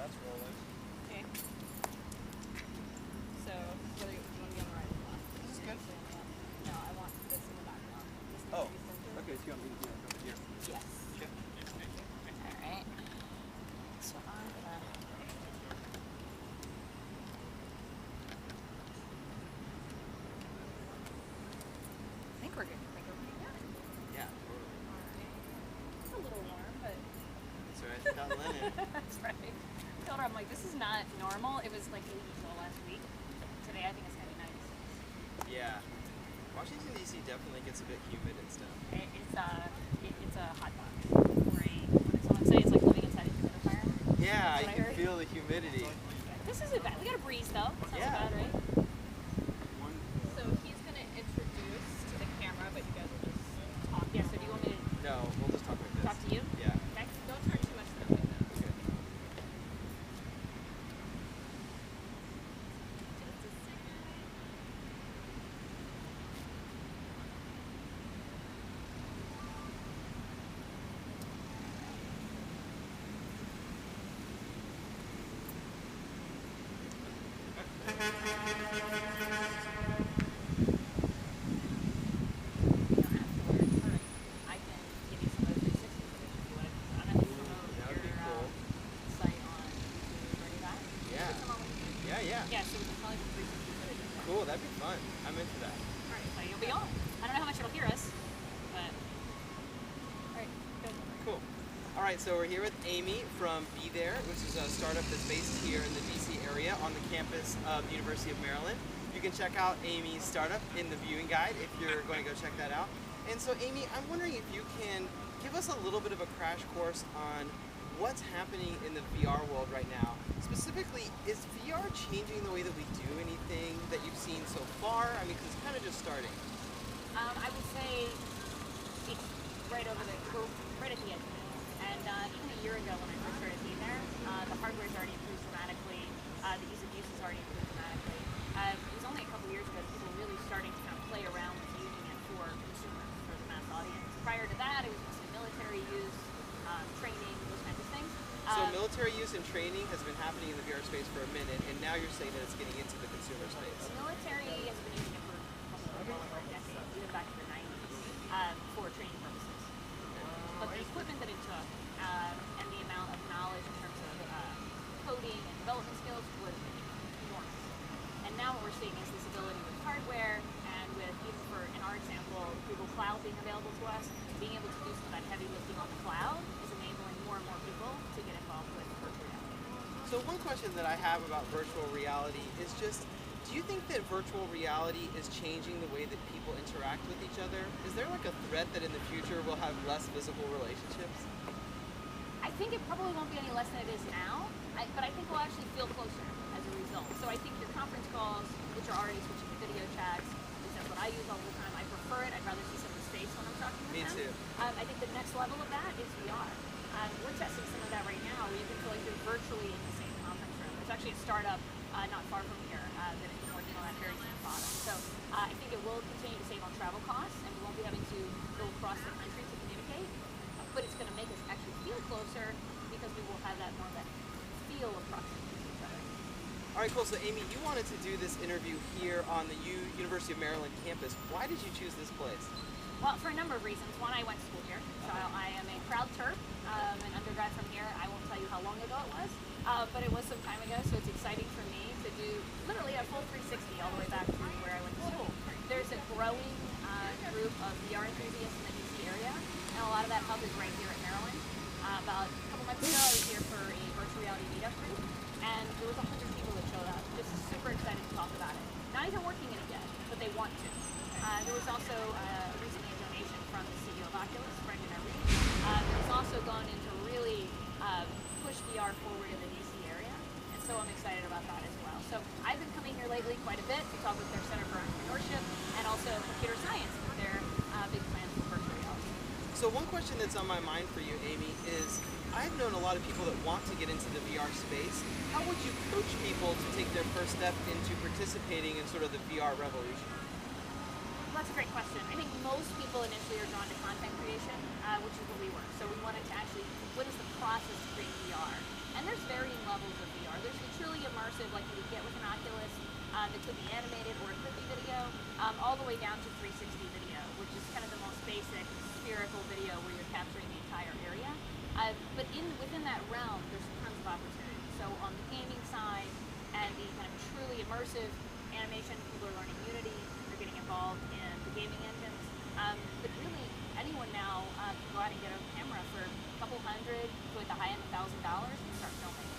that's rolling. Okay. So, whether you want to be on the right or the left? Is this good? No, I want this in the background. This needs Oh, to be centered. okay, so you want me to do it over here? Yes. Okay. Alright. So I'm gonna... I think we're good. I think we're pretty good. Yeah, totally. Alright. It's a little warm, but... That's right, it's got linen. That's right. I told her, I'm like, this is not normal. It was like 80 last week. Today I think it's gonna be 96. Yeah. Washington, D.C. definitely gets a bit humid and stuff. It's a hot box. Right. What did someone say? It's like living inside a humidifier. Yeah, That's what you I can heard. feel the humidity. This isn't bad. We got a breeze though. It's not Yeah. so bad, right? One, So he's gonna introduce to the camera, but you guys will just talk. Yeah. So do you want me to no, we'll just talk like this. talk to you? Yeah. Okay. Don't turn too much that way though. Okay. Just a second. Afterwards, I can give you some of the 360 footage if you want to. I don't know if you promote That would be your cool. site on YouTube or any of that. Yeah. Put some on YouTube. Yeah, yeah. Yeah, so we can probably put 360 footage in there. Cool, that'd be fun. I'm into that. Alright, so you'll be on. I don't know how much it'll hear us, but. Alright, good. Cool. All right, so we're here with Amy from Be There, which is a startup that's based here in the DC area on the campus of the University of Maryland. You can check out Amy's startup in the viewing guide if you're going to go check that out. And so, Amy, I'm wondering if you can give us a little bit of a crash course on what's happening in the VR world right now. Specifically, is VR changing the way that we do anything that you've seen so far? I mean, 'cause it's kind of just starting. I would say it's right over the, we're right at the edge of it. And even a year ago when I first started being there, the hardware's already improved dramatically, the ease of use has already improved dramatically. It was only a couple years ago that people were really starting to kind of play around with using it for consumers, for the mass audience. Prior to that, it was mostly military use, training, those kinds of things. So military use and training has been happening in the VR space for a minute, and now you're saying that it's getting into the consumer space. The military has been using it for well over a decade, even back in the 90s, for training purposes. But the equipment that it took and the amount of knowledge in terms of coding and development skills was enormous. And now what we're seeing is this ability with hardware and with, even for, in our example, Google Cloud being available to us, being able to do some of that heavy lifting on the cloud is enabling more and more people to get involved with virtual reality. So one question that I have about virtual reality is just, do you think that virtual reality is changing the way that people interact with each other? Is there like a threat that in the future we'll have less physical relationships? I think it probably won't be any less than it is now, but I think we'll actually feel closer as a result. So I think your conference calls, which are already switching to video chats, is what I use all the time. I prefer it. I'd rather see someone's face when I'm talking with Me them. too. I think the next level of that is VR. We're testing some of that right now, where you can feel like you're virtually in the same conference room. There's actually a startup not far from here that has been working on that very same product. So I think it will continue to save on travel costs, and we won't be having to go across the country to communicate. But it's going to make us actually feel closer because we will have that more of that feel of proximity to each other. All right, cool. So Amy, you wanted to do this interview here on the University of Maryland campus. Why did you choose this place? Well, for a number of reasons. One, I went to school here, so I am a proud Terp, an undergrad from here. I won't tell you how long ago it was, but it was some time ago, so it's exciting for me to do literally a full 360 all the way back to where I went to school. There's a growing group of VR enthusiasts in the DC area, and a lot of that hub is right here at Maryland. About a couple months ago, I was here for a virtual reality meetup group, and there was 100 people that showed up. Just super excited to talk about it. Not even working in it yet, but they want to. There was also recently a donation from the CEO of Oculus, Brendan Arreed. He's also gone in to really push VR forward in the DC area, and so I'm excited about that as well. So I've been coming here lately quite a bit to talk with their Center for Entrepreneurship and also computer science with their big plans for virtual reality. So one question that's on my mind for you, Amy, is I've known a lot of people that want to get into the VR space. How would you coach people to take their first step into participating in sort of the VR revolution? Well, that's a great question. I think most people initially are drawn to content creation, which is where we work. So we wanted to actually, what is the process to create VR? And And there's varying levels of VR. There's the truly immersive, like you would get with an Oculus, that could be animated or it could be video, all the way down to 360 video, which is kind of the most basic spherical video where you're capturing the entire area. But within that realm, there's tons of opportunity. So on the gaming side and the kind of truly immersive animation, people are learning Unity, they're getting involved in the gaming engines. But really, anyone now can go out and get a camera for a couple hundred to at the high end $1,000 and start filming.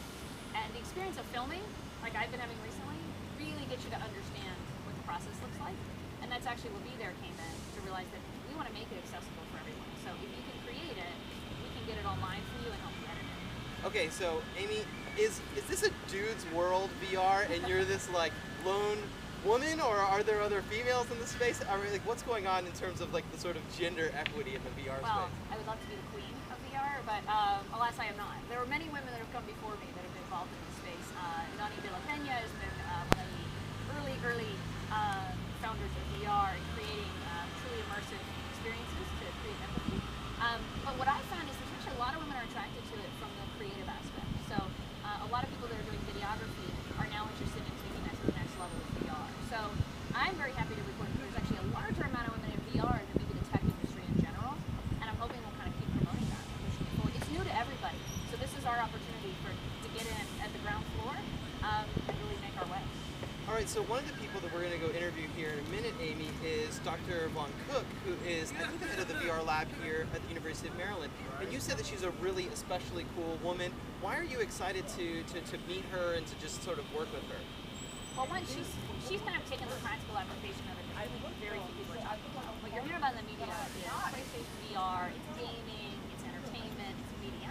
And the experience of filming, like I've been having recently, really gets you to understand what the process looks like. And that's actually what Be There came in, to realize that we want to make it accessible for everyone. So if you can create it, we can get it online for you and help you edit it. Okay, so Amy, is this a dude's world VR and you're this like lone woman, or are there other females in the space? I mean, like, what's going on in terms of like the sort of gender equity in the VR Well, space? I would love to be the queen of VR, but alas, I am not. There are many women that have come before me that have been involved in this space. Nani de la Peña has been one of the early founders of VR and creating truly immersive experiences to create empathy. But what I found is there's actually a lot of women are attracted to it from the creative aspect. So a lot of people that are doing videography are now interested in taking that to the next level of VR. So I'm very happy to report that there's actually a larger amount of women in VR than maybe the tech industry in general, and I'm hoping we'll kind of keep promoting that and pushing it forward. It's new to everybody, so this is our opportunity to get in at the ground floor and really make our way. All right, so one of the people that we're going to go interview here in a minute, Amy, is Dr. Von Cook, who is, I think, the head of the VR lab here at the University of Maryland. And you said that she's a really especially cool woman. Why are you excited to meet her and to just sort of work with her? Well, one, she's kind of taken the practical application of it that very few people are talking about. What you're hearing about in the media is PlayStation VR, it's gaming, it's entertainment, it's media.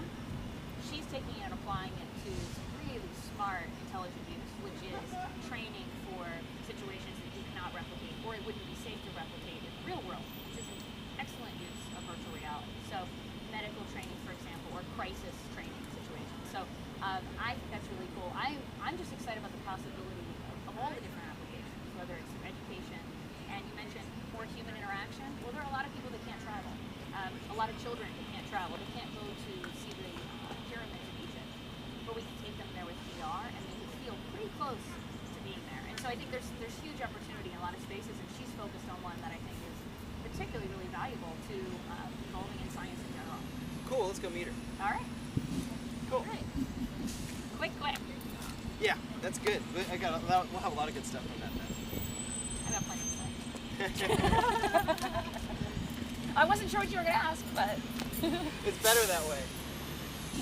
She's taking it and applying it to some really smart, intelligent use, which is training for situations that you cannot replicate, or it wouldn't be safe to replicate in the real world, which is an excellent use of virtual reality. So medical training, for example, or crisis training situations. So I think that's really cool. I'm just excited about the possibility of all the different applications, whether it's education, and you mentioned more human interaction. Well, there are a lot of people that can't travel. A lot of children that can't travel. They can't go to see the pyramids in Egypt. But we can take them there with VR and make it feel pretty close to being there. And so I think there's huge opportunity in a lot of spaces, and she's focused on one that I think is particularly really valuable to evolving in science in general. Cool, let's go meet her. All right. Cool. All right. Quick. Yeah, that's good. We'll have a lot of good stuff on that then. I got plenty to say. I wasn't sure what you were going to ask, but It's better that way.